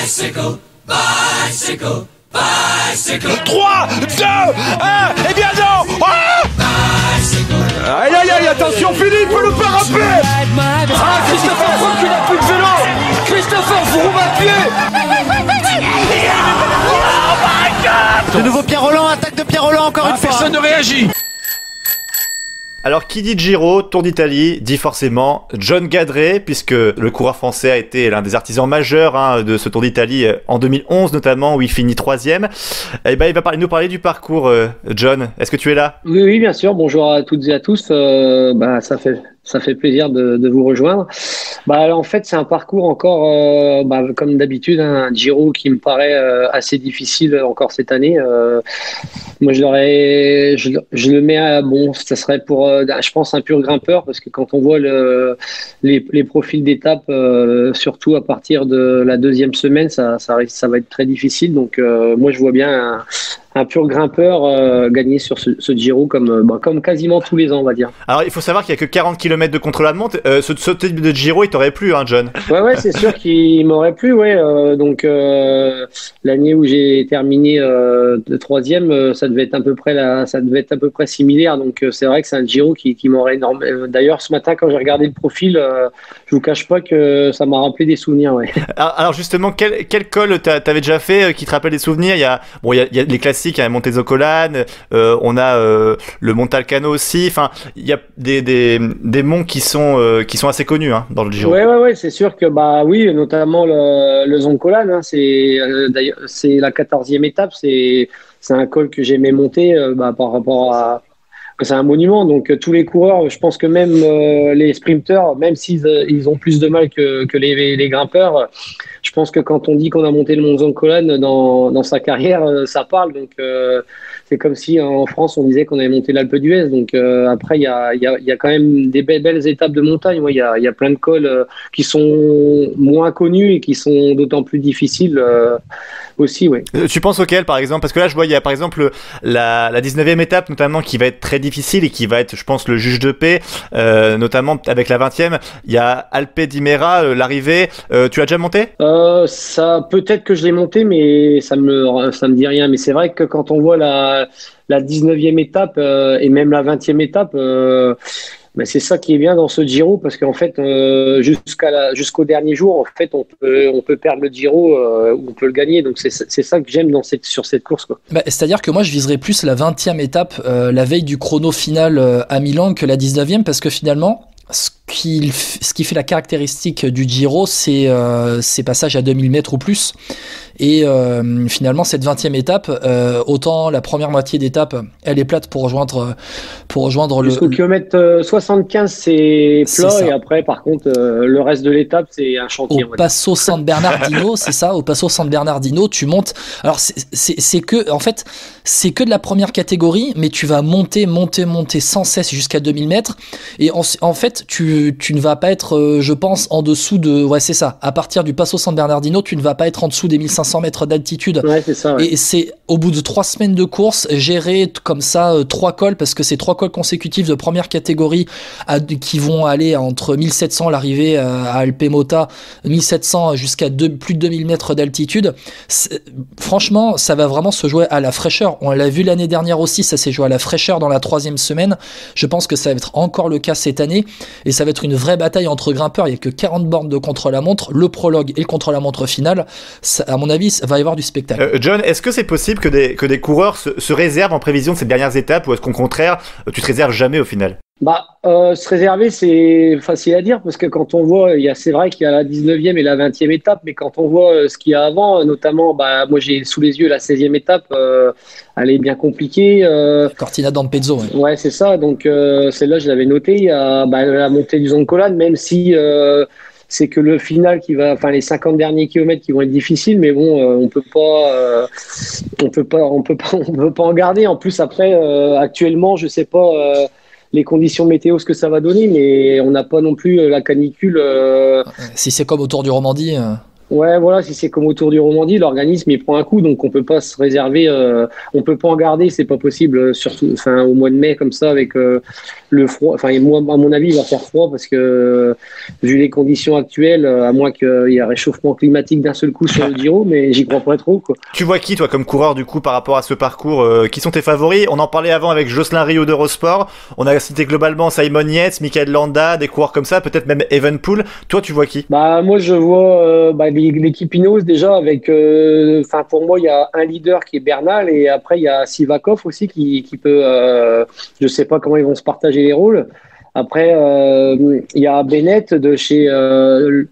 3, 2, 1, eh bien non. Aïe aïe aïe, attention Philippe, le parapet. Ah, Christopher Froome qui n'a plus de vélo. Christopher Froome à pied. Oh my God. De nouveau Pierre Rolland, attaque de Pierre Rolland encore une fois. Personne ne réagit. Alors, qui dit Giro, Tour d'Italie, dit forcément John Gadret, puisque le coureur français a été l'un des artisans majeurs de ce Tour d'Italie en 2011 notamment, où il finit 3e. Et ben, il va nous parler du parcours, John. Est-ce que tu es là ? Oui, bien sûr. Bonjour à toutes et à tous. Ça fait plaisir de vous rejoindre. En fait, c'est un parcours encore, comme d'habitude, un Giro qui me paraît assez difficile encore cette année. Moi, je le mets à ça serait pour, je pense, un pur grimpeur, parce que quand on voit les profils d'étape, surtout à partir de la deuxième semaine, ça va être très difficile. Donc, moi, je vois bien un pur grimpeur gagner sur ce Giro comme quasiment tous les ans, on va dire. Alors, il faut savoir qu'il n'y a que 40 km de contre-la-montre. Ce type de Giro, il t'aurait plu, hein, John ? Ouais, c'est sûr qu'il m'aurait plu, ouais. Donc, l'année où j'ai terminé de 3e, ça devait être à peu près similaire. Donc, c'est vrai que c'est un Giro qui m'aurait énormément. D'ailleurs, ce matin, quand j'ai regardé le profil, je vous cache pas que ça m'a rappelé des souvenirs, ouais. Alors justement, quel col t'avais déjà fait qui te rappelle des souvenirs ? Il y a les classiques, il y a Montezzocolan, on a le Montalcano aussi. Enfin, il y a des monts qui sont assez connus dans le Giro. Ouais, c'est sûr que oui, notamment le Zoncolan, hein, d'ailleurs c'est la 14e étape, c'est un col que j'aimais monter par rapport à. C'est un monument, donc tous les coureurs, je pense que même les sprinteurs, même s'ils ont plus de mal que les grimpeurs, je pense que quand on dit qu'on a monté le Mont Zoncolan dans sa carrière, ça parle. Donc c'est comme si en France on disait qu'on avait monté l'Alpe d'Huez. Donc après il y a quand même des belles étapes de montagne. Il y a plein de cols qui sont moins connus et qui sont d'autant plus difficiles aussi. Ouais. Tu penses auquel par exemple ? Parce que là je vois il y a par exemple la 19e étape notamment qui va être très difficile et qui va être, je pense, le juge de paix, notamment avec la 20e. Il y a Alpe d'Imera, l'arrivée. Tu l'as déjà monté ? Ça peut-être que je l'ai monté, mais ça me dit rien. Mais c'est vrai que quand on voit la 19e étape et même la 20e étape, c'est ça qui est bien dans ce Giro, parce qu'en fait, jusqu'au dernier jour, en fait, on peut perdre le Giro ou on peut le gagner. Donc c'est ça que j'aime sur cette course, quoi. C'est-à-dire que moi, je viserais plus la 20e étape, la veille du chrono final à Milan, que la 19e, parce que finalement, ce qui fait la caractéristique du Giro, c'est ces passages à 2000 mètres ou plus. Et finalement, cette 20e étape, autant la première moitié d'étape, elle est plate pour rejoindre Jusqu'au kilomètre 75, c'est plat, et après, par contre, le reste de l'étape, c'est un chantier. Au Passo San Bernardino, c'est ça, au Passo San Bernardino, tu montes. Alors, c'est que de la première catégorie, mais tu vas monter sans cesse jusqu'à 2000 mètres. Et en fait, tu ne vas pas être, je pense, en dessous de. Ouais, c'est ça. À partir du Passo San Bernardino, tu ne vas pas être en dessous des 1500 mètres d'altitude. Ouais, c'est ça. Ouais. Et c'est au bout de 3 semaines de course, gérer comme ça 3 cols, parce que c'est 3 cols consécutifs de première catégorie qui vont aller entre 1700, l'arrivée à Alpemota, 1700 jusqu'à plus de 2000 mètres d'altitude. Franchement, ça va vraiment se jouer à la fraîcheur. On l'a vu l'année dernière aussi, ça s'est joué à la fraîcheur dans la 3e semaine. Je pense que ça va être encore le cas cette année, et ça va être une vraie bataille entre grimpeurs. Il n'y a que 40 bornes de contre-la-montre, le prologue et le contre-la-montre final. Ça, à mon avis, va y avoir du spectacle. John, est-ce que c'est possible que des coureurs se réservent en prévision de ces dernières étapes, ou est-ce qu'au contraire, tu te réserves jamais au final ? Se réserver, c'est facile à dire, parce que quand on voit, c'est vrai qu'il y a la 19e et la 20e étape, mais quand on voit ce qu'il y a avant, notamment, moi j'ai sous les yeux la 16e étape, elle est bien compliquée. Cortina d'Ampezzo. Ouais, c'est ça. Donc celle-là, je l'avais notée. Il y a la montée du Zoncolan, même si c'est que le final les 50 derniers kilomètres qui vont être difficiles, mais bon, on peut pas en garder. En plus, après, actuellement, je sais pas les conditions météo, ce que ça va donner, mais on n'a pas non plus la canicule. Si c'est comme au Tour du Romandie. Ouais, voilà, si c'est comme au Tour du Romandie, l'organisme il prend un coup, donc on peut pas se réserver, on peut pas en garder, c'est pas possible, surtout, enfin au mois de mai comme ça avec le froid. Enfin, moi, à mon avis, il va faire froid parce que vu les conditions actuelles, à moins qu'il y ait un réchauffement climatique d'un seul coup sur le Giro, mais j'y crois pas trop, quoi. Tu vois qui, toi, comme coureur, du coup, par rapport à ce parcours, qui sont tes favoris? On en parlait avant avec Jocelyn Rio d'Eurosport. On a cité globalement Simon Yates, Michael Landa, des coureurs comme ça, peut-être même Evenepoel. Toi, tu vois qui? Bah moi je vois l'équipe Ineos déjà avec enfin pour moi il y a un leader qui est Bernal et après il y a Sivakov aussi qui peut je sais pas comment ils vont se partager les rôles. Après il y a Bennett de chez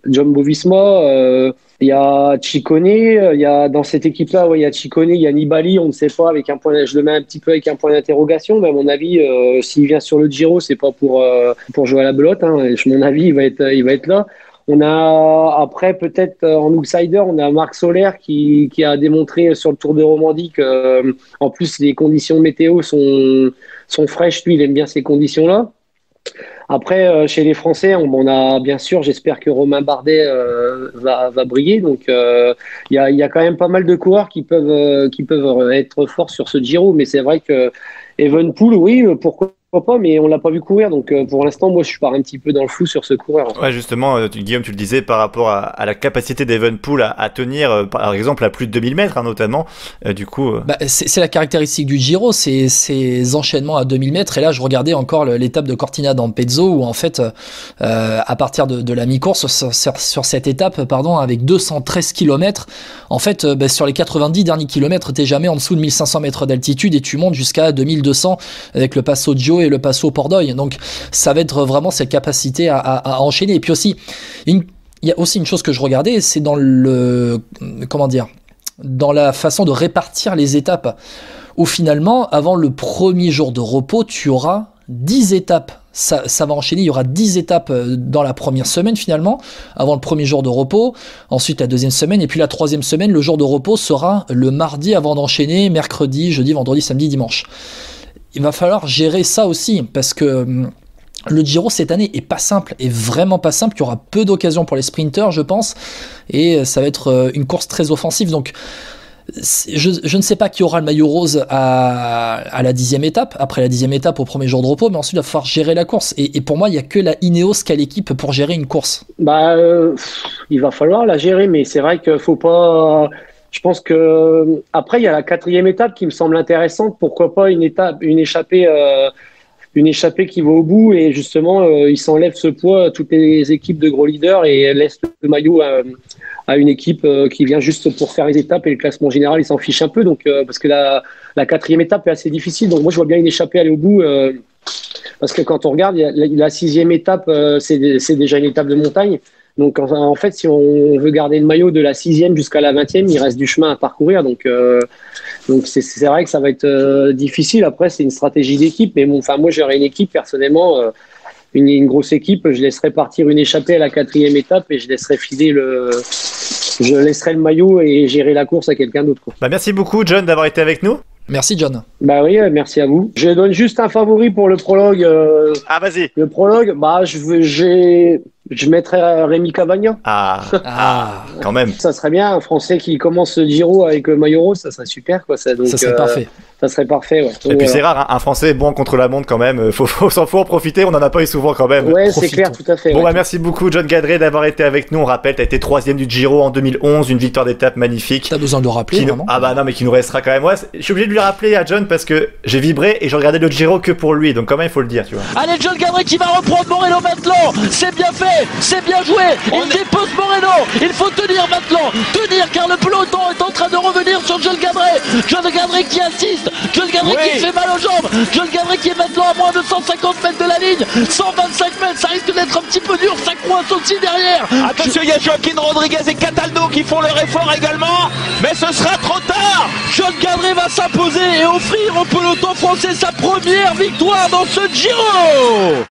Jumbo-Visma, il y a Ciccone, il y a dans cette équipe-là ouais, il y a Ciccone, il y a Nibali, on ne sait pas avec un point je le mets un petit peu avec un point d'interrogation mais à mon avis s'il vient sur le Giro, c'est pas pour jouer à la belote hein, à mon avis il va être là. On a après peut-être en outsider, on a Marc Soler qui a démontré sur le Tour de Romandie que en plus les conditions météo sont fraîches. Lui, il aime bien ces conditions-là. Après, chez les Français, on a bien sûr, j'espère que Romain Bardet va briller. Donc, il y a quand même pas mal de coureurs qui peuvent être forts sur ce Giro. Mais c'est vrai que Evenepoel, oui, pourquoi pas, mais on l'a pas vu courir. Donc, pour l'instant, moi, je pars un petit peu dans le flou sur ce coureur. Ouais, justement, Guillaume, tu le disais par rapport à la capacité d'Evenepoel à tenir, par exemple, à plus de 2000 mètres, hein, notamment. Du coup, c'est la caractéristique du Giro, c'est ces enchaînements à 2000 mètres. Et là, je regardais encore l'étape de Cortina d'Ampezzo où, en fait, à partir de la mi-course, sur cette étape, pardon, avec 213 km, en fait, sur les 90 derniers kilomètres, t'es jamais en dessous de 1500 mètres d'altitude et tu montes jusqu'à 2200 avec le Passo Gio et le Passo Pordoi. Donc, ça va être vraiment cette capacité à enchaîner. Et puis aussi, il y a aussi une chose que je regardais, c'est dans dans la façon de répartir les étapes, où finalement, avant le premier jour de repos, tu auras 10 étapes. Ça va enchaîner, il y aura 10 étapes dans la première semaine finalement, avant le premier jour de repos, ensuite la deuxième semaine, et puis la troisième semaine, le jour de repos sera le mardi avant d'enchaîner, mercredi, jeudi, vendredi, samedi, dimanche. Il va falloir gérer ça aussi, parce que le Giro cette année est pas simple, est vraiment pas simple. Il y aura peu d'occasions pour les sprinteurs, je pense, et ça va être une course très offensive. Donc, je ne sais pas qui aura le maillot rose à la 10e étape, après la 10e étape au premier jour de repos, mais ensuite il va falloir gérer la course. Et pour moi, il n'y a que la Ineos qui a l'équipe pour gérer une course. Il va falloir la gérer, mais c'est vrai qu'il faut pas. Je pense que après il y a la 4e étape qui me semble intéressante. Pourquoi pas une échappée qui va au bout et justement il s'enlève ce poids à toutes les équipes de gros leaders et laisse le maillot à une équipe qui vient juste pour faire les étapes et le classement général il s'en fiche un peu. Donc parce que la 4e étape est assez difficile. Donc moi je vois bien une échappée aller au bout. Parce que quand on regarde, la 6e étape, c'est déjà une étape de montagne. Donc en fait, si on veut garder le maillot de la 6e jusqu'à la 20e, il reste du chemin à parcourir. Donc c'est vrai que ça va être difficile. Après, c'est une stratégie d'équipe. Mais bon, enfin moi, j'aurais une équipe personnellement, une grosse équipe. Je laisserais partir une échappée à la 4e étape et je laisserais le maillot et gérer la course à quelqu'un d'autre. Merci beaucoup, John, d'avoir été avec nous. Merci, John. Bah oui, merci à vous. Je donne juste un favori pour le prologue. Ah, vas-y. Le prologue, je mettrais Rémi Cavagna. Quand même. Ça serait bien, un Français qui commence le Giro avec le maillot rose, ça serait super, quoi. Ça serait parfait. Ça serait parfait, ouais. Et puis c'est rare, hein, un Français bon contre la montre quand même. Faut en profiter, on n'en a pas eu souvent quand même. Ouais, c'est clair, tout à fait. Bon, merci beaucoup, John Gadret, d'avoir été avec nous. On rappelle, t'as été 3e du Giro en 2011, une victoire d'étape magnifique. T'as besoin de le rappeler, vraiment. Ah bah non, mais qui nous restera quand même. Ouais, je suis obligé de lui rappeler à John parce que j'ai vibré et je regardais le Giro que pour lui. Donc quand même, il faut le dire, tu vois. Allez, John Gadret qui va reprendre Moreno maintenant. C'est bien fait, c'est bien joué. Il dépose Moreno. Il faut tenir maintenant. Tenir car le peloton est en train de revenir sur John Gadret. John Gadret qui insiste. John Gadret qui fait mal aux jambes. John Gadret qui est maintenant à moins de 150 mètres de la ligne. 125 mètres, ça risque d'être un petit peu dur. Ça coince aussi derrière. Attention, il y a Joaquin Rodriguez et Cataldo qui font leur effort également. Mais ce sera trop tard. John Gadret va s'imposer et offrir au peloton français sa première victoire dans ce Giro.